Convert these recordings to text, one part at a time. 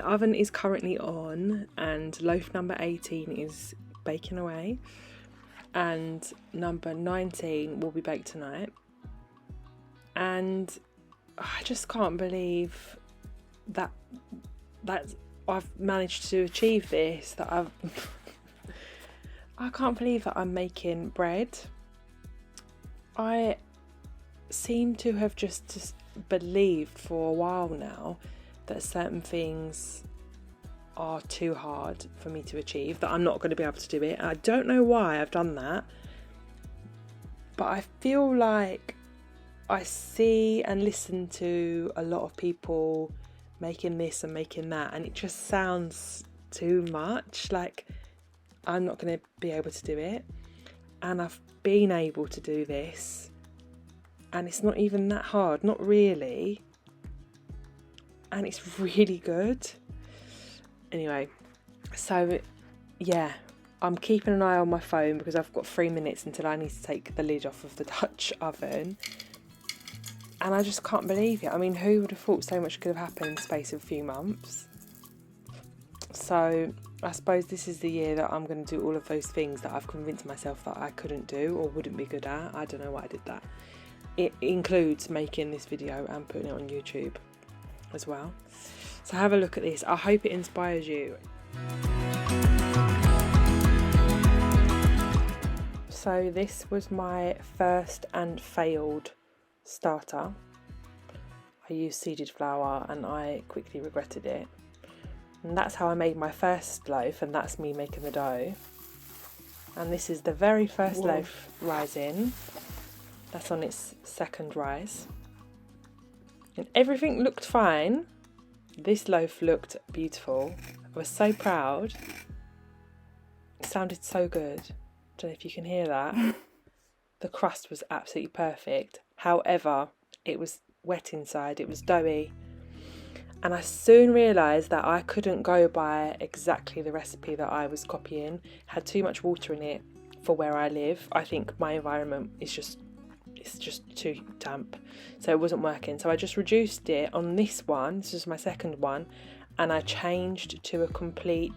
the oven is currently on and loaf number 18 is baking away and number 19 will be baked tonight. And I just can't believe that I've managed to achieve this, I can't believe that I'm making bread. I seem to have just believed for a while now that certain things are too hard for me to achieve, that I'm not going to be able to do it. And I don't know why I've done that, but I feel like I see and listen to a lot of people making this and making that, and it just sounds too much. Like, I'm not going to be able to do it. And I've been able to do this, and it's not even that hard, not really. And it's really good. Anyway, so yeah, I'm keeping an eye on my phone because I've got 3 minutes until I need to take the lid off of the Dutch oven. And I just can't believe it. I mean, who would have thought so much could have happened in the space of a few months? So I suppose this is the year that I'm going to do all of those things that I've convinced myself that I couldn't do or wouldn't be good at. I don't know why I did that. It includes making this video and putting it on YouTube as well. So have a look at this. I hope it inspires you. So this was my first and failed starter. I used seeded flour and I quickly regretted it. And that's how I made my first loaf, and that's me making the dough. And this is the very first loaf rising. That's on its second rise. And everything looked fine. This loaf looked beautiful. I was so proud. It sounded so good. Don't know if you can hear that. The crust was absolutely perfect. However, it was wet inside. It was doughy. And I soon realised that I couldn't go by exactly the recipe that I was copying. It had too much water in it for where I live. I think my environment is just too damp, so it wasn't working. So I just reduced it on this one. This is my second one, and I changed to a complete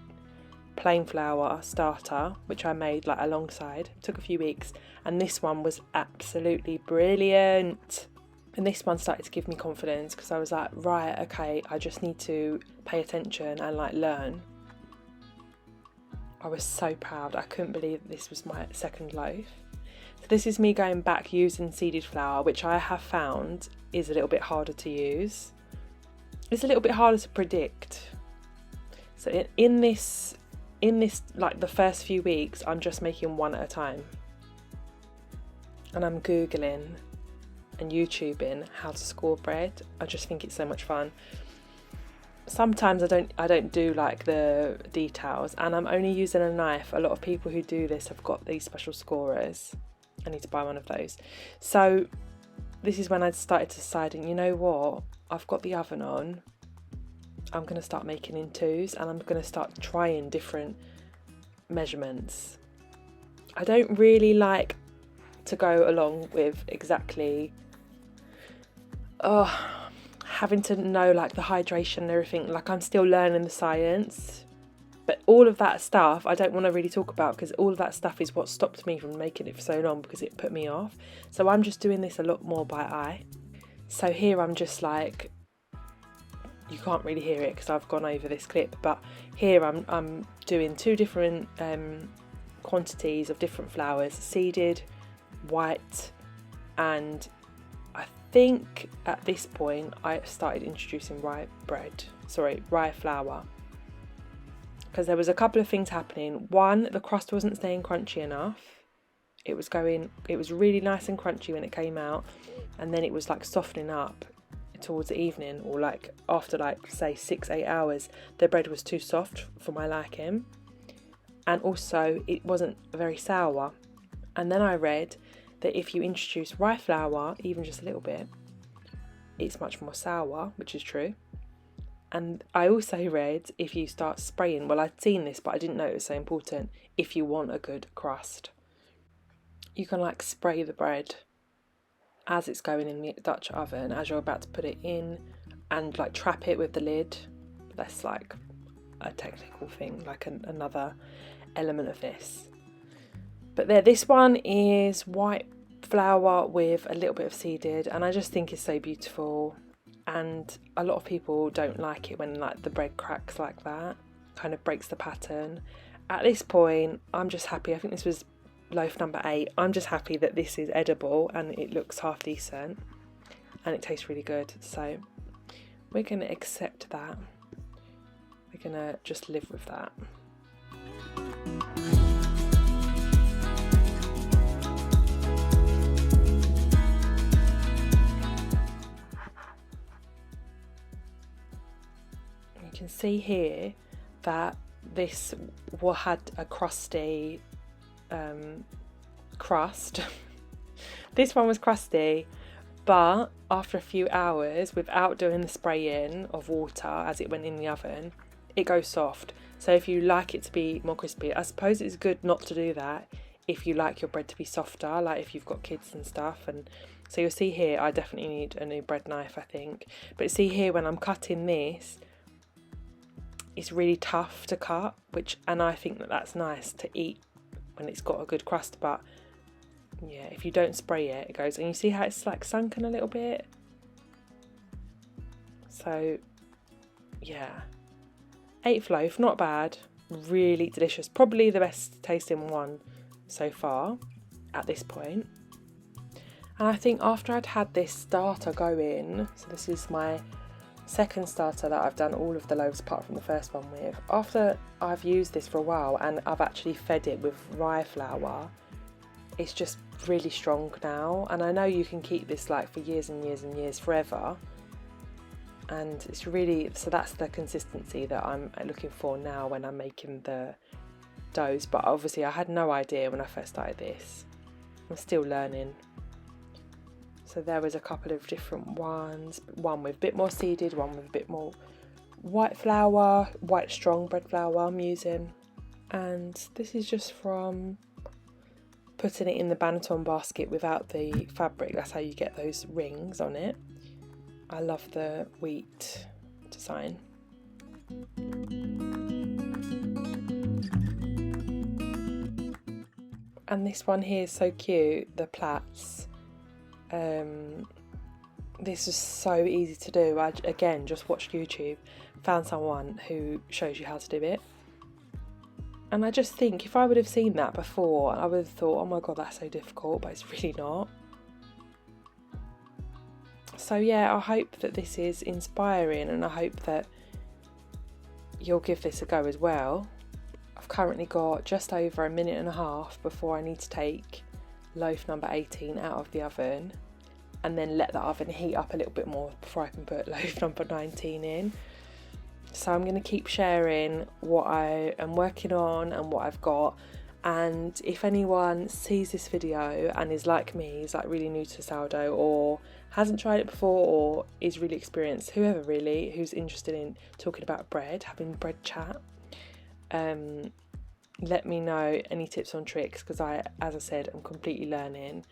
plain flour starter, which I made like alongside. It took a few weeks, and this one was absolutely brilliant. And this one started to give me confidence because I was like, right, okay, I just need to pay attention and like learn. I was so proud. I couldn't believe that this was my second loaf. So this is me going back using seeded flour, which I have found is a little bit harder to use. It's a little bit harder to predict. So in this like the first few weeks, I'm just making one at a time. And I'm Googling and YouTubing how to score bread. I just think it's so much fun. Sometimes I don't do like the details, and I'm only using a knife. A lot of people who do this have got these special scorers. I need to buy one of those. So this is when I started deciding, you know what, I've got the oven on. I'm going to start making in twos, and I'm going to start trying different measurements. I don't really like to go along with exactly having to know like the hydration and everything. Like, I'm still learning the science, but all of that stuff I don't want to really talk about, because all of that stuff is what stopped me from making it for so long, because it put me off. So I'm just doing this a lot more by eye. So here I'm just like, you can't really hear it because I've gone over this clip, but here I'm doing two different quantities of different flours, seeded, white, and I think at this point I started introducing rye flour, because there was a couple of things happening. One, the crust wasn't staying crunchy enough. It was really nice and crunchy when it came out, and then it was like softening up towards the evening, or like after like say 6-8 hours, the bread was too soft for my liking, and also it wasn't very sour. And then I read that if you introduce rye flour, even just a little bit, it's much more sour, which is true. And I also read if you start spraying, well, I'd seen this but I didn't know it was so important, if you want a good crust, you can like spray the bread as it's going in the Dutch oven, as you're about to put it in, and like trap it with the lid that's like a technical thing, like another element of this. But there, this one is white flour with a little bit of seeded, and I just think it's so beautiful. And a lot of people don't like it when like the bread cracks like that, kind of breaks the pattern. At this point, I'm just happy. I think this was loaf number 8. I'm just happy that this is edible and it looks half decent and it tastes really good. So we're going to accept that. We're going to just live with that. You can see here that this had a crusty crust. This one was crusty, but after a few hours, without doing the spray-in of water as it went in the oven, it goes soft. So if you like it to be more crispy, I suppose it's good not to do that if you like your bread to be softer, like if you've got kids and stuff. And so you'll see here, I definitely need a new bread knife, I think. But see here, when I'm cutting this, it's really tough to cut, and I think that that's nice to eat when it's got a good crust. But yeah, if you don't spray it, it goes, and you see how it's like sunken a little bit. So yeah, 8th loaf, not bad, really delicious, probably the best tasting one so far at this point. And I think after I'd had this starter go in, so this is my second starter that I've done all of the loaves apart from the first one with, after I've used this for a while and I've actually fed it with rye flour, it's just really strong now. And I know you can keep this like for years and years and years, forever, and it's really, so that's the consistency that I'm looking for now when I'm making the doughs. But obviously I had no idea when I first started this. I'm still learning. So there was a couple of different ones, one with a bit more seeded, one with a bit more white flour, white strong bread flour I'm using. And this is just from putting it in the Banneton basket without the fabric. That's how you get those rings on it. I love the wheat design. And this one here is so cute, the plaits. This is so easy to do. I again just watched YouTube, found someone who shows you how to do it, and I just think if I would have seen that before, I would have thought, oh my god, that's so difficult, but it's really not. So yeah, I hope that this is inspiring, and I hope that you'll give this a go as well. I've currently got just over a minute and a half before I need to take loaf number 18 out of the oven, and then let the oven heat up a little bit more before I can put loaf number 19 in. So I'm going to keep sharing what I am working on and what I've got. And if anyone sees this video and is like me, is like really new to sourdough or hasn't tried it before or is really experienced, whoever really, who's interested in talking about bread, having bread chat, let me know any tips on tricks, because as I said, I'm completely learning.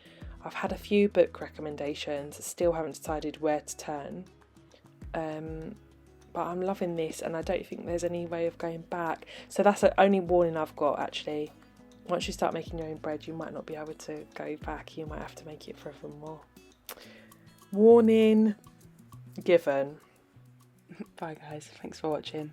I've had a few book recommendations, still haven't decided where to turn, but I'm loving this and I don't think there's any way of going back. So that's the only warning I've got, actually. Once you start making your own bread, you might not be able to go back. You might have to make it forevermore. Warning given. Bye guys, thanks for watching.